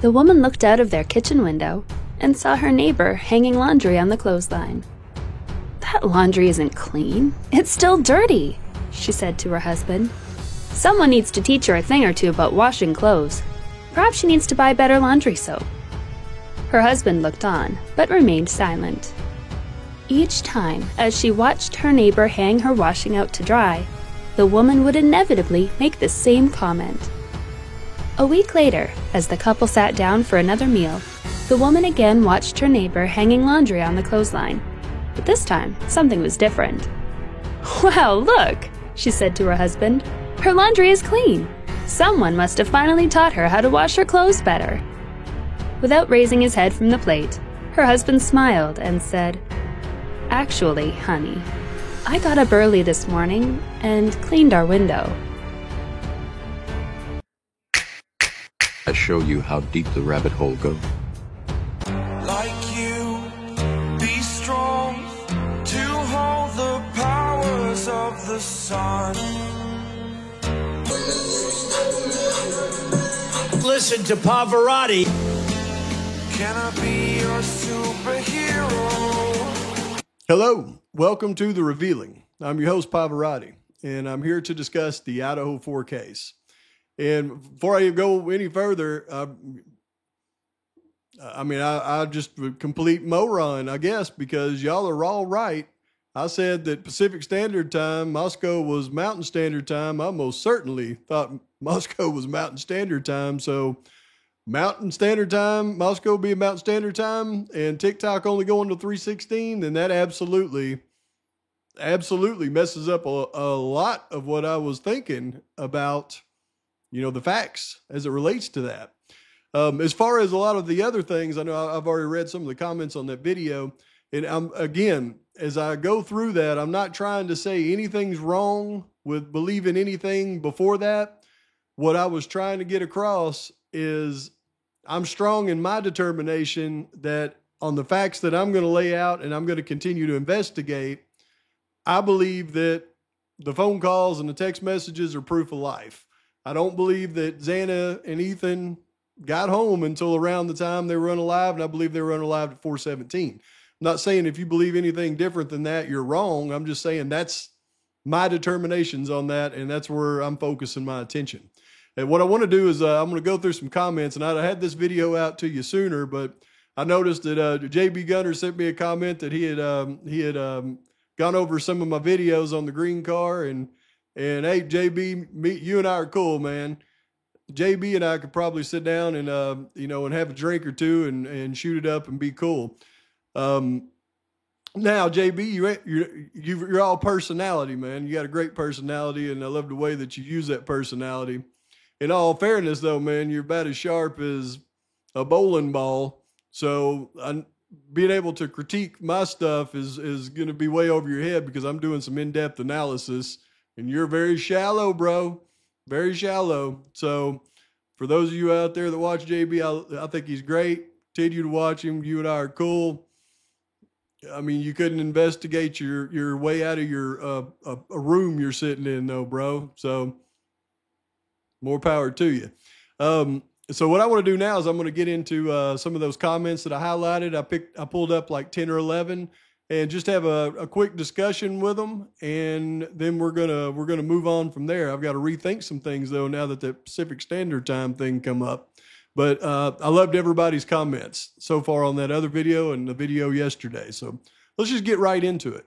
The woman looked out of their kitchen window and saw her neighbor hanging laundry on the clothesline. "That laundry isn't clean. It's still dirty," she said to her husband. "Someone needs to teach her a thing or two about washing clothes. Perhaps she needs to buy better laundry soap." Her husband looked on, but remained silent. Each time, as she watched her neighbor hang her washing out to dry, the woman would inevitably make the same comment. A week later, as the couple sat down for another meal, the woman again watched her neighbor hanging laundry on the clothesline. But this time, something was different. "Well, look," she said to her husband. "Her laundry is clean. Someone must have finally taught her how to wash her clothes better." Without raising his head from the plate, her husband smiled and said, "Actually, honey, I got up early this morning and cleaned our window." I show you how deep the rabbit hole goes. Like you, be strong to hold the powers of the sun. Listen to Pavarotti. Can I be your superhero? Hello, welcome to The Revealing. I'm your host, Pavarotti, and I'm here to discuss the Idaho 4 case. And before I go any further, I just a complete moron, I guess, because y'all are all right. I said that Pacific Standard Time, Moscow was Mountain Standard Time. I most certainly thought Moscow was Mountain Standard Time. So Mountain Standard Time, Moscow be Mountain Standard Time, and TikTok only going to 3:16, then that absolutely messes up a lot of what I was thinking about, the facts as it relates to that. As far as a lot of the other things, I know I've already read some of the comments on that video. And again, as I go through that, I'm not trying to say anything's wrong with believing anything before that. What I was trying to get across is I'm strong in my determination that on the facts that I'm going to lay out and I'm going to continue to investigate, I believe that the phone calls and the text messages are proof of life. I don't believe that Xana and Ethan got home until around the time they were unalive, and I believe they were unalive at 4:17. I'm not saying if you believe anything different than that, you're wrong. I'm just saying that's my determinations on that, and that's where I'm focusing my attention. And what I want to do is I'm going to go through some comments, and I had this video out to you sooner, but I noticed that JB Gunner sent me a comment that he had gone over some of my videos on the green car, and hey, JB, you and I are cool, man. JB and I could probably sit down and and have a drink or two and shoot it up and be cool. Now, JB, you're all personality, man. You got a great personality, and I love the way that you use that personality. In all fairness, though, man, you're about as sharp as a bowling ball. So being able to critique my stuff is going to be way over your head because I'm doing some in-depth analysis, and you're very shallow, bro. Very shallow. So for those of you out there that watch JB, I think he's great. Continue to watch him. You and I are cool. I mean, you couldn't investigate your way out of your a room you're sitting in, though, bro. So more power to you. So what I want to do now is I'm going to get into some of those comments that I highlighted. I pulled up like 10 or 11 and just have a quick discussion with them, and then we're gonna move on from there. I've got to rethink some things though now that the Pacific Standard Time thing come up. But I loved everybody's comments so far on that other video and the video yesterday. So let's just get right into it.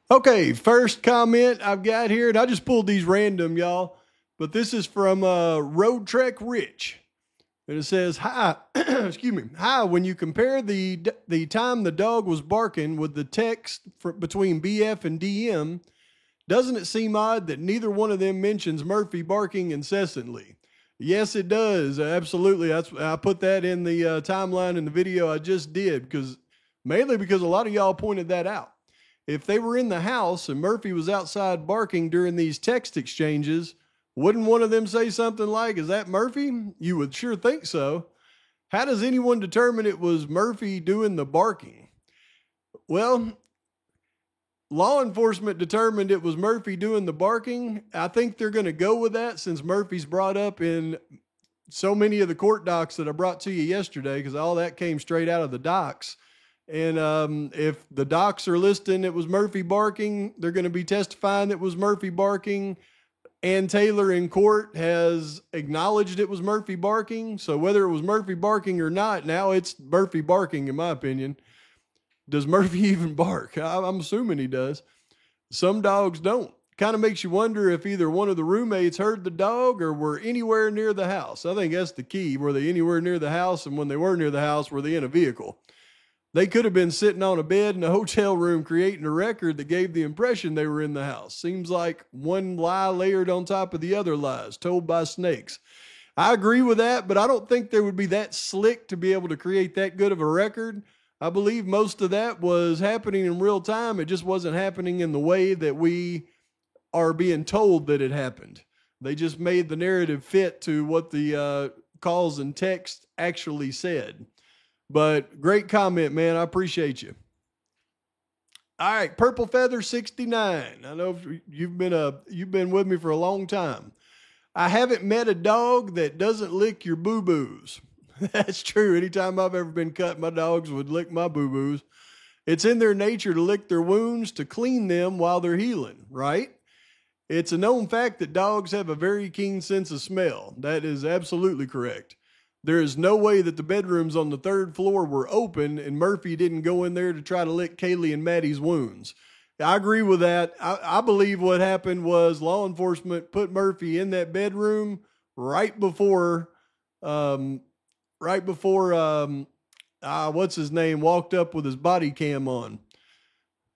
Okay, first comment I've got here, and I just pulled these random, y'all. But this is from Road Trek Rich. And it says, hi, excuse me. Hi, when you compare the time the dog was barking with the text between BF and DM, doesn't it seem odd that neither one of them mentions Murphy barking incessantly? Yes, it does. Absolutely. I put that in the timeline in the video I just did, mainly because a lot of y'all pointed that out. If they were in the house and Murphy was outside barking during these text exchanges, wouldn't one of them say something like, "Is that Murphy?" You would sure think so. How does anyone determine it was Murphy doing the barking? Well, law enforcement determined it was Murphy doing the barking. I think they're going to go with that since Murphy's brought up in so many of the court docs that I brought to you yesterday, because all that came straight out of the docs. And if the docs are listing it was Murphy barking, they're going to be testifying that it was Murphy barking. Ann Taylor in court has acknowledged it was Murphy barking. So whether it was Murphy barking or not, now it's Murphy barking, in my opinion. Does Murphy even bark? I'm assuming he does. Some dogs don't. Kind of makes you wonder if either one of the roommates heard the dog or were anywhere near the house. I think that's the key. Were they anywhere near the house? And when they were near the house, were they in a vehicle? They could have been sitting on a bed in a hotel room creating a record that gave the impression they were in the house. Seems like one lie layered on top of the other lies told by snakes. I agree with that, but I don't think they would be that slick to be able to create that good of a record. I believe most of that was happening in real time. It just wasn't happening in the way that we are being told that it happened. They just made the narrative fit to what the calls and text actually said. But great comment, man. I appreciate you. All right, Purple Feather 69. I know you've been with me for a long time. I haven't met a dog that doesn't lick your boo-boos. That's true. Anytime I've ever been cut, my dogs would lick my boo-boos. It's in their nature to lick their wounds, to clean them while they're healing, right? It's a known fact that dogs have a very keen sense of smell. That is absolutely correct. There is no way that the bedrooms on the third floor were open and Murphy didn't go in there to try to lick Kaylee and Maddie's wounds. I agree with that. I believe what happened was law enforcement put Murphy in that bedroom right before what's his name walked up with his body cam on.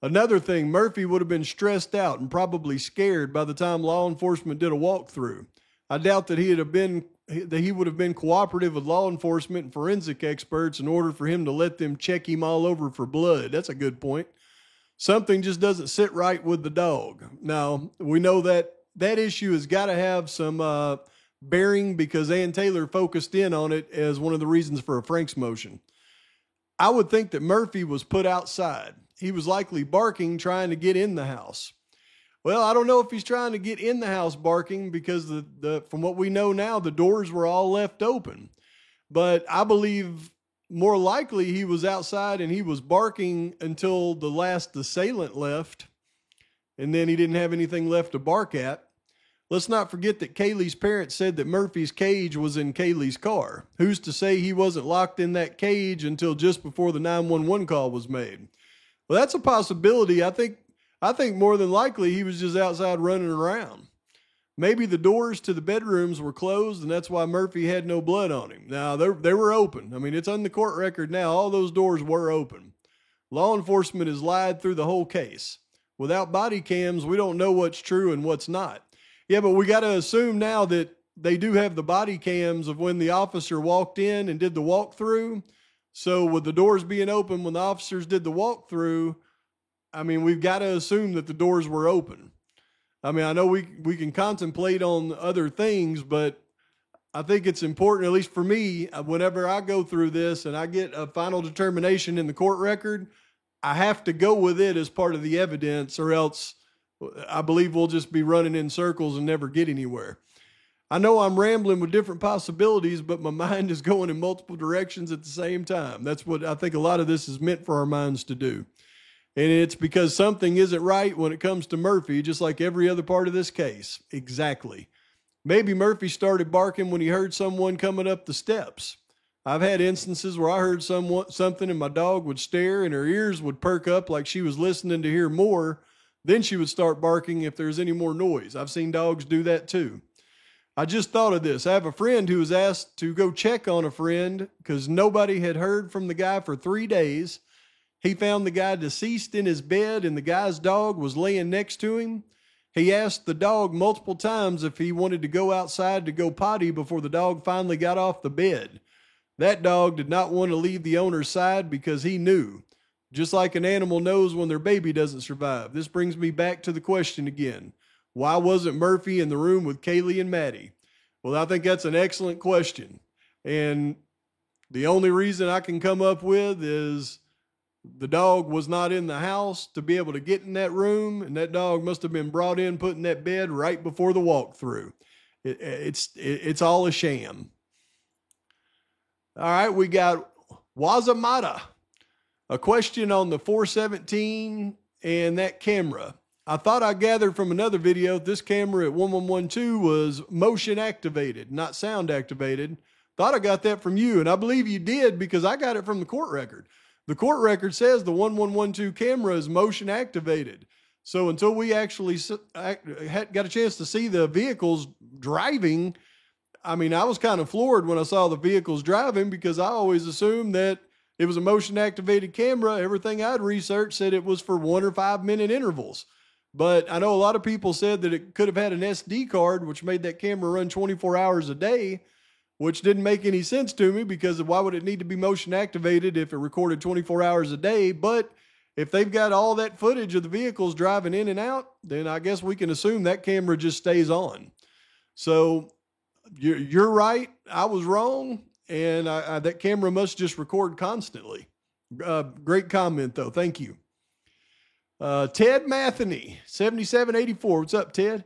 Another thing, Murphy would have been stressed out and probably scared by the time law enforcement did a walkthrough. I doubt that he would have been cooperative with law enforcement and forensic experts in order for him to let them check him all over for blood. That's a good point. Something just doesn't sit right with the dog. Now, we know that issue has got to have some bearing because Ann Taylor focused in on it as one of the reasons for a Frank's motion. I would think that Murphy was put outside. He was likely barking, trying to get in the house. Well, I don't know if he's trying to get in the house barking because from what we know now, the doors were all left open. But I believe more likely he was outside and he was barking until the last assailant left. And then he didn't have anything left to bark at. Let's not forget that Kaylee's parents said that Murphy's cage was in Kaylee's car. Who's to say he wasn't locked in that cage until just before the 911 call was made? Well, that's a possibility. I think more than likely he was just outside running around. Maybe the doors to the bedrooms were closed and that's why Murphy had no blood on him. Now, they were open. I mean, it's on the court record now. All those doors were open. Law enforcement has lied through the whole case. Without body cams, we don't know what's true and what's not. Yeah, but we got to assume now that they do have the body cams of when the officer walked in and did the walkthrough. So with the doors being open when the officers did the walkthrough, I mean, we've got to assume that the doors were open. I mean, I know we can contemplate on other things, but I think it's important, at least for me, whenever I go through this and I get a final determination in the court record, I have to go with it as part of the evidence, or else I believe we'll just be running in circles and never get anywhere. I know I'm rambling with different possibilities, but my mind is going in multiple directions at the same time. That's what I think a lot of this is meant for our minds to do. And it's because something isn't right when it comes to Murphy, just like every other part of this case. Exactly. Maybe Murphy started barking when he heard someone coming up the steps. I've had instances where I heard something and my dog would stare and her ears would perk up like she was listening to hear more. Then she would start barking if there's any more noise. I've seen dogs do that too. I just thought of this. I have a friend who was asked to go check on a friend because nobody had heard from the guy for 3 days. He found the guy deceased in his bed and the guy's dog was laying next to him. He asked the dog multiple times if he wanted to go outside to go potty before the dog finally got off the bed. That dog did not want to leave the owner's side because he knew. Just like an animal knows when their baby doesn't survive. This brings me back to the question again. Why wasn't Murphy in the room with Kaylee and Maddie? Well, I think that's an excellent question. And the only reason I can come up with is the dog was not in the house to be able to get in that room, and that dog must have been brought in, put in that bed right before the walkthrough. It's all a sham. All right, we got Wazamata. A question on the 417 and that camera. I thought I gathered from another video this camera at 1112 was motion activated, not sound activated. Thought I got that from you, and I believe you did because I got it from the court record. The court record says the 1112 camera is motion activated. So until we actually got a chance to see the vehicles driving, I mean, I was kind of floored when I saw the vehicles driving because I always assumed that it was a motion activated camera. Everything I'd researched said it was for 1 or 5 minute intervals. But I know a lot of people said that it could have had an SD card, which made that camera run 24 hours a day, which didn't make any sense to me because why would it need to be motion activated if it recorded 24 hours a day? But if they've got all that footage of the vehicles driving in and out, then I guess we can assume that camera just stays on. So you're right. I was wrong. And that camera must just record constantly. Great comment, though. Thank you. Ted Matheny, 7784. What's up, Ted?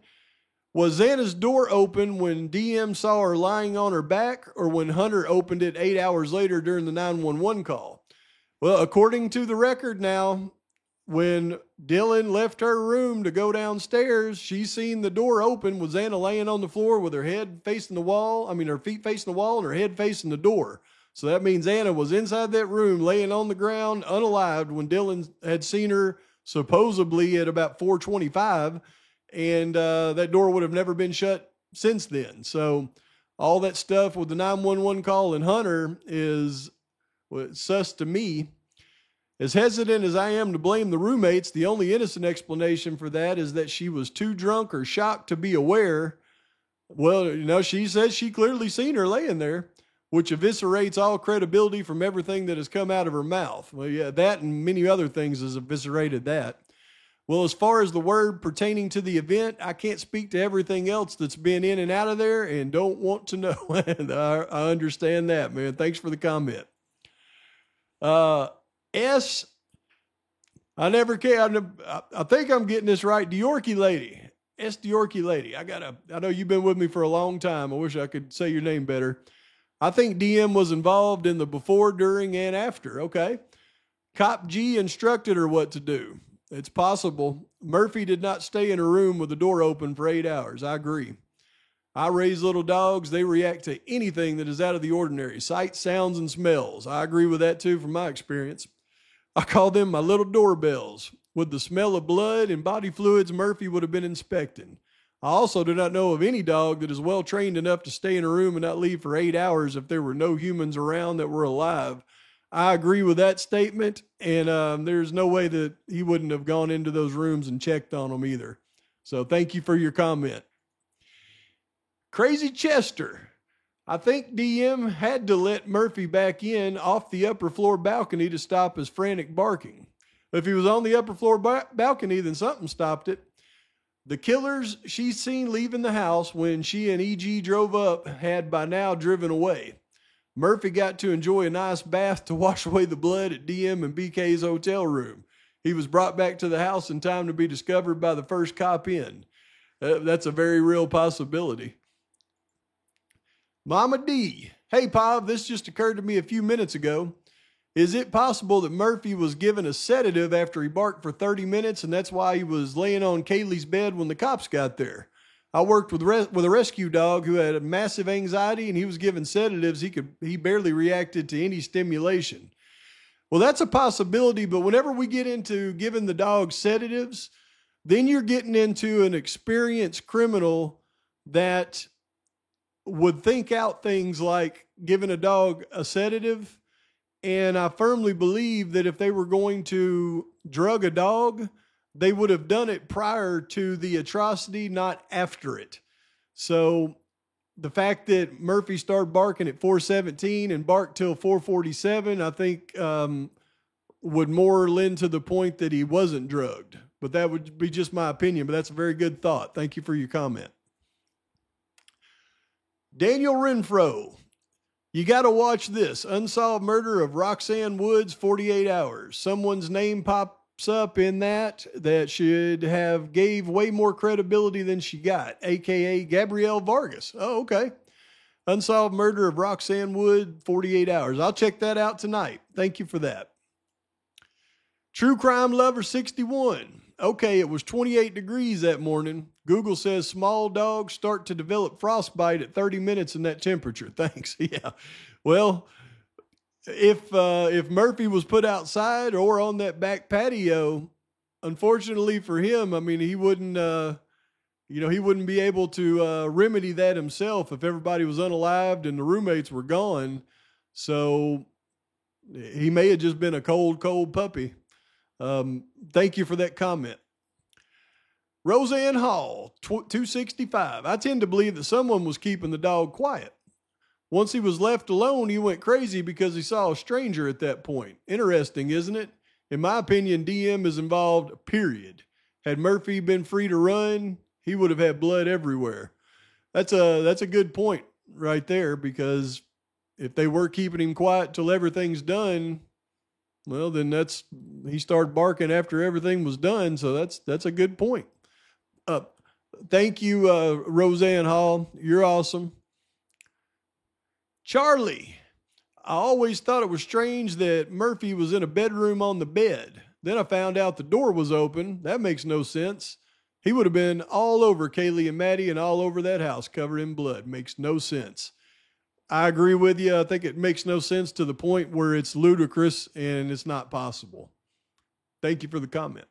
Was Xana's door open when DM saw her lying on her back or when Hunter opened it 8 hours later during the 911 call? Well, according to the record now, when Dylan left her room to go downstairs, she seen the door open with Xana laying on the floor with her head facing the wall. I mean, her feet facing the wall and her head facing the door. So that means Xana was inside that room laying on the ground unalived when Dylan had seen her supposedly at about 4:25, and that door would have never been shut since then. So all that stuff with the 911 call and Hunter is sus to me. As hesitant as I am to blame the roommates, the only innocent explanation for that is that she was too drunk or shocked to be aware. Well, you know, she says she clearly seen her laying there, which eviscerates all credibility from everything that has come out of her mouth. Well, yeah, that and many other things has eviscerated that. Well, as far as the word pertaining to the event, I can't speak to everything else that's been in and out of there and don't want to know. I understand that, man. Thanks for the comment. I never can. I think I'm getting this right. Diorky lady. Diorky lady. I know you've been with me for a long time. I wish I could say your name better. I think DM was involved in the before, during, and after. Okay. Cop G instructed her what to do. It's possible. Murphy did not stay in her room with the door open for 8 hours. I agree. I raise little dogs. They react to anything that is out of the ordinary. Sights, sounds, and smells. I agree with that too from my experience. I call them my little doorbells. With the smell of blood and body fluids Murphy would have been inspecting. I also do not know of any dog that is well trained enough to stay in a room and not leave for 8 hours if there were no humans around that were alive. I agree with that statement, and there's no way that he wouldn't have gone into those rooms and checked on them either. So thank you for your comment. Crazy Chester. I think DM had to let Murphy back in off the upper floor balcony to stop his frantic barking. If he was on the upper floor balcony, then something stopped it. The killers she's seen leaving the house when she and EG drove up had by now driven away. Murphy got to enjoy a nice bath to wash away the blood at DM and BK's hotel room. He was brought back to the house in time to be discovered by the first cop in. That's a very real possibility. Mama D. Hey, Pav, this just occurred to me a few minutes ago. Is it possible that Murphy was given a sedative after he barked for 30 minutes and that's why he was laying on Kaylee's bed when the cops got there? I worked with a rescue dog who had massive anxiety and he was given sedatives. He barely reacted to any stimulation. Well, that's a possibility, but whenever we get into giving the dog sedatives, then you're getting into an experienced criminal that would think out things like giving a dog a sedative. And I firmly believe that if they were going to drug a dog, they would have done it prior to the atrocity, not after it. So the fact that Murphy started barking at 4:17 and barked till 4:47, I think would more lend to the point that he wasn't drugged. But that would be just my opinion, but that's a very good thought. Thank you for your comment. Daniel Renfro. You got to watch this. Unsolved murder of Roxanne Woods, 48 hours. Someone's name pops up in that should have gave way more credibility than she got, a.k.a. Gabrielle Vargas. Oh, okay. Unsolved Murder of Roxanne Wood, 48 hours. I'll check that out tonight. Thank you for that. True Crime Lover 61. Okay, it was 28 degrees that morning. Google says small dogs start to develop frostbite at 30 minutes in that temperature. Thanks. Yeah. Well, if Murphy was put outside or on that back patio, unfortunately for him, I mean, he wouldn't be able to remedy that himself if everybody was unalived and the roommates were gone. So he may have just been a cold puppy. Thank you for that comment. Roseanne Hall, 265. I tend to believe that someone was keeping the dog quiet. Once he was left alone, he went crazy because he saw a stranger at that point. Interesting, isn't it? In my opinion, DM is involved, period. Had Murphy been free to run, he would have had blood everywhere. That's a good point right there, because if they were keeping him quiet till everything's done, well, then he started barking after everything was done. So that's a good point. Thank you, Roseanne Hall. You're awesome. Charlie, I always thought it was strange that Murphy was in a bedroom on the bed. Then I found out the door was open. That makes no sense. He would have been all over Kaylee and Maddie and all over that house covered in blood. Makes no sense. I agree with you. I think it makes no sense to the point where it's ludicrous and it's not possible. Thank you for the comment.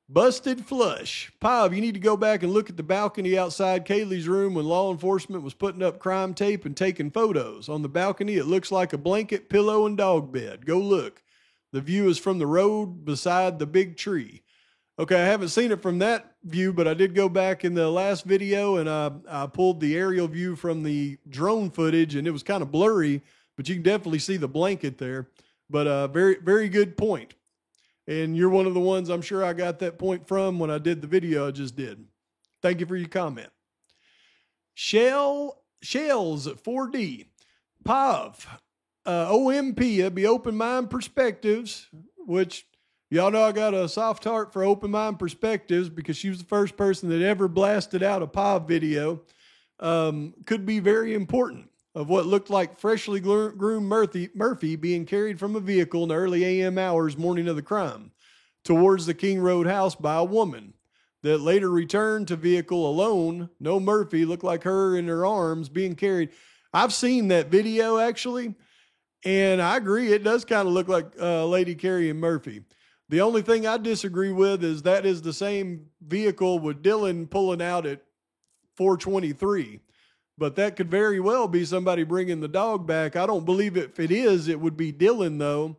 Busted Flush. Pav, you need to go back and look at the balcony outside Kaylee's room when law enforcement was putting up crime tape and taking photos. On the balcony, it looks like a blanket, pillow, and dog bed. Go look. The view is from the road beside the big tree. Okay, I haven't seen it from that view, but I did go back in the last video and I pulled the aerial view from the drone footage, and it was kind of blurry, but you can definitely see the blanket there. But very, very good point. And you're one of the ones I'm sure I got that point from when I did the video I just did. Thank you for your comment. Shells 4D. Pav, OMP, it'd be Open Mind Perspectives, which y'all know I got a soft heart for Open Mind Perspectives because she was the first person that ever blasted out a Pav video. Could be very important, of what looked like freshly groomed Murphy being carried from a vehicle in the early AM hours morning of the crime towards the King Road house by a woman that later returned to vehicle alone. No Murphy, looked like her in her arms being carried. I've seen that video actually, and I agree, it does kind of look like a lady carrying Murphy. The only thing I disagree with is that is the same vehicle with Dylan pulling out at 423. But that could very well be somebody bringing the dog back. I don't believe if it is, it would be Dylan, though.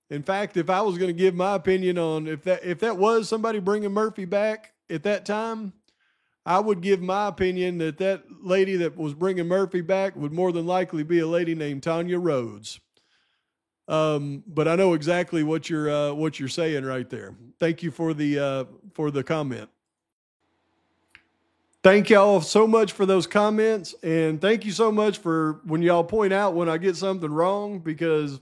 In fact, if I was going to give my opinion on if that was somebody bringing Murphy back at that time, I would give my opinion that that lady that was bringing Murphy back would more than likely be a lady named Tanya Rhodes. But I know exactly what you're saying right there. Thank you for the comment. Thank y'all so much for those comments, and thank you so much for when y'all point out when I get something wrong, because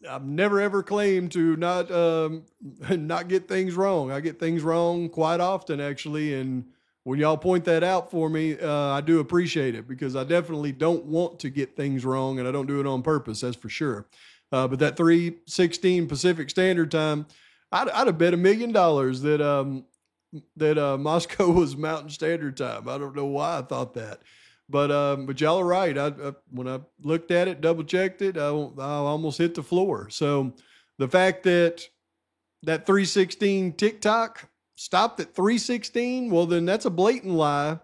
I've never ever claimed to not get things wrong. I get things wrong quite often, actually, and when y'all point that out for me, I do appreciate it, because I definitely don't want to get things wrong, and I don't do it on purpose, that's for sure. But that 3:16 Pacific Standard Time, I'd have bet $1 million that Moscow was Mountain Standard Time. I don't know why I thought that, but y'all are right. When I looked at it, double checked it, I almost hit the floor. So the fact that 3:16 TikTok stopped at 3:16, well, then that's a blatant lie.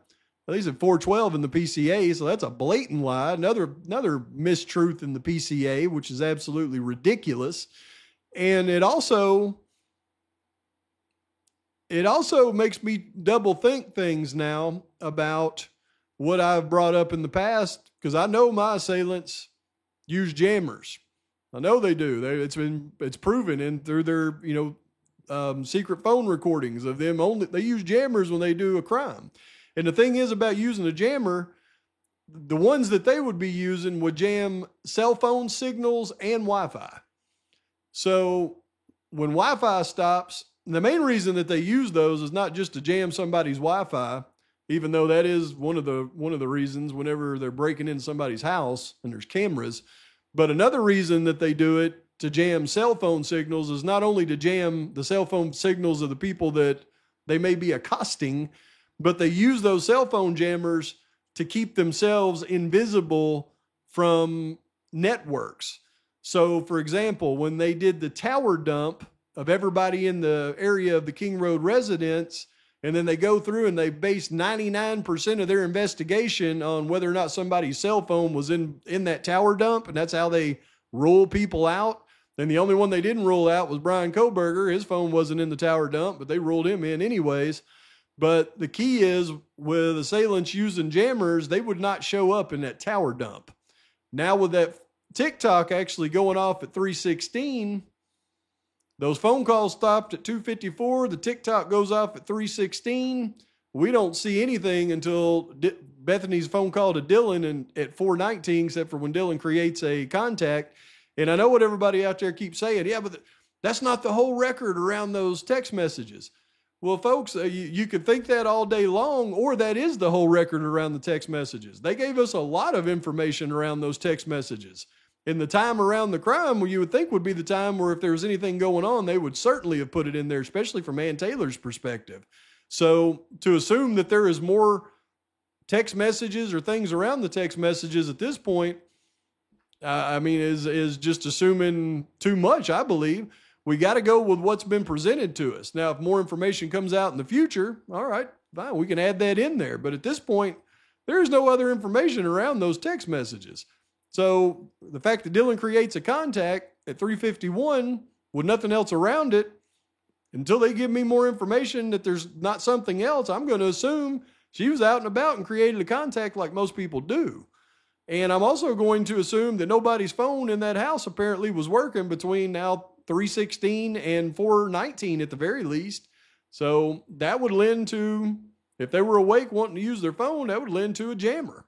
At least at 412 in the PCA, so that's a blatant lie. Another mistruth in the PCA, which is absolutely ridiculous. And it also makes me double think things now about what I've brought up in the past, because I know my assailants use jammers. I know they do. It's proven and through their secret phone recordings of them they use jammers when they do a crime. And the thing is about using a jammer, the ones that they would be using would jam cell phone signals and Wi-Fi. So when Wi-Fi stops, the main reason that they use those is not just to jam somebody's Wi-Fi. even though that is one of the reasons whenever they're breaking in somebody's house and there's cameras. But another reason that they do it to jam cell phone signals is not only to jam the cell phone signals of the people that they may be accosting, but they use those cell phone jammers to keep themselves invisible from networks. So, for example, when they did the tower dump of everybody in the area of the King Road residence, and then they go through and they base 99% of their investigation on whether or not somebody's cell phone was in that tower dump, and that's how they rule people out. And the only one they didn't rule out was Brian Koberger. His phone wasn't in the tower dump, but they ruled him in anyways. But the key is, with assailants using jammers, they would not show up in that tower dump. Now with that TikTok actually going off at 3:16, those phone calls stopped at 2:54. The TikTok goes off at 3:16. We don't see anything until Bethany's phone call to Dylan and at 4:19, except for when Dylan creates a contact. And I know what everybody out there keeps saying. Yeah, but that's not the whole record around those text messages. Well, folks, you could think that all day long, or that is the whole record around the text messages. They gave us a lot of information around those text messages. In the time around the crime, where you would think would be the time where if there was anything going on, they would certainly have put it in there, especially from Ann Taylor's perspective. So to assume that there is more text messages or things around the text messages at this point, is just assuming too much, I believe. We got to go with what's been presented to us. Now, if more information comes out in the future, all right, fine, we can add that in there. But at this point, there is no other information around those text messages. So the fact that Dylan creates a contact at 3:51 with nothing else around it, until they give me more information that there's not something else, I'm going to assume she was out and about and created a contact like most people do. And I'm also going to assume that nobody's phone in that house apparently was working between now 3:16 and 4:19 at the very least. So that would lend to, if they were awake wanting to use their phone, that would lend to a jammer.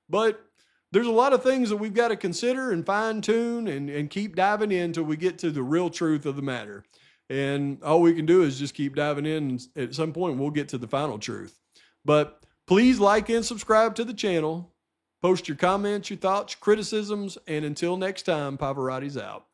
But there's a lot of things that we've got to consider and fine tune and keep diving in until we get to the real truth of the matter. And all we can do is just keep diving in. And at some point, we'll get to the final truth. But please like and subscribe to the channel. Post your comments, your thoughts, your criticisms. And until next time, Pavarotti's out.